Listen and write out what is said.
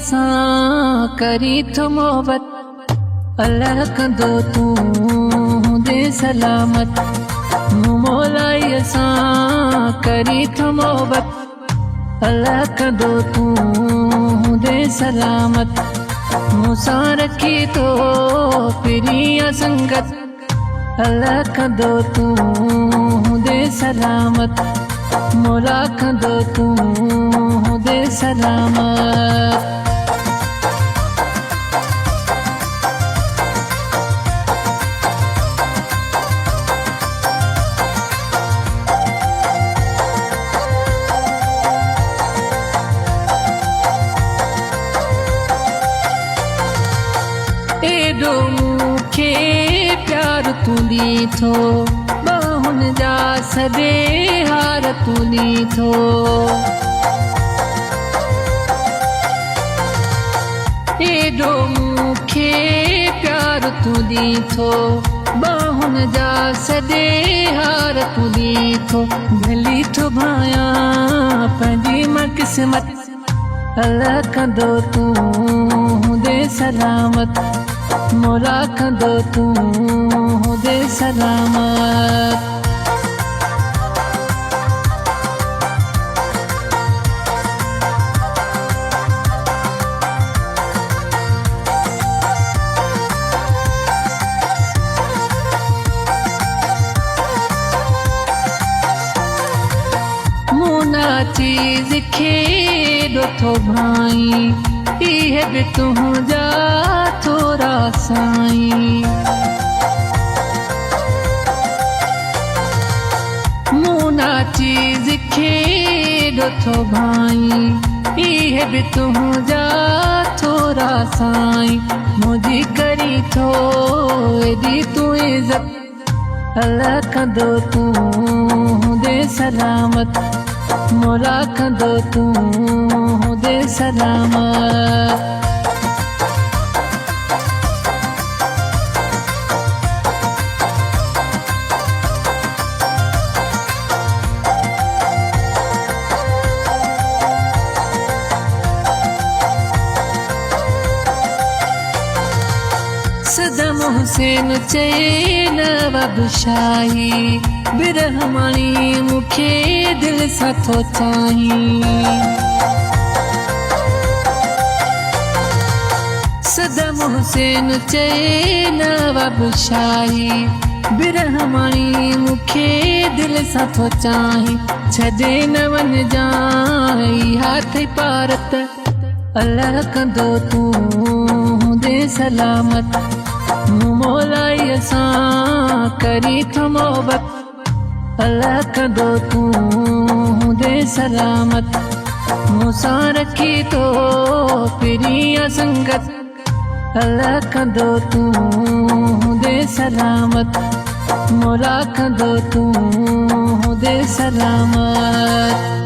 सां करी थो मोहबत अल्लाह कंदो तूं दे सलामत मौलाई सां करी थो मोहबत अल्लाह कंदो तूं दे सलामत मूंसां रखी थो पिरिया संगत अल्लाह कंदो तूं दे सलामत मौला कंदो तूं दे सलामत। एडो मूंखे प्यार तूं ॾीठो बाहुन जा सॼे हार तूं ॾीठो एडो मूंखे प्यार तूं ॾीठो बाहुन जा सॼे हार तूं ॾीठो भली थो भायां पंहिंजी मां क़िस्मत अल्लाह कंदो तूं दे सलामत मौला कंदो तूं दे सलामत। मुना चीज खे ॾोथो भाई इहे बि तुंहिंजा थोरा साईं मुना चीज खे ॾोथो भाई इहे बि तुंहिंजा थोरा साईं मुंहिंजी करी थो एॾी तूं इज़त अल्लाह कंदो तूं दे सलामत मौला कंदो तूं दे सलामत। सदम हुसैन चए नवाब शाही बिरहमानी मूंखे दिलि सां थो चाहीं सदम हुसैन चए नवाब शाही बिरहमानी मूंखे दिलि सां थो चाहीं छॾे न वञजांइ हाथ पारत अल्लाह कंदो तूं दे सलामत मौलाई सां करी थो मोहबत अल्लाह कंदो तूं दे सलामत मूंसां रखी थो पिरिया संगत अल्लाह कंदो तूं दे सलामत मौला कंदो तूं दे सलामत।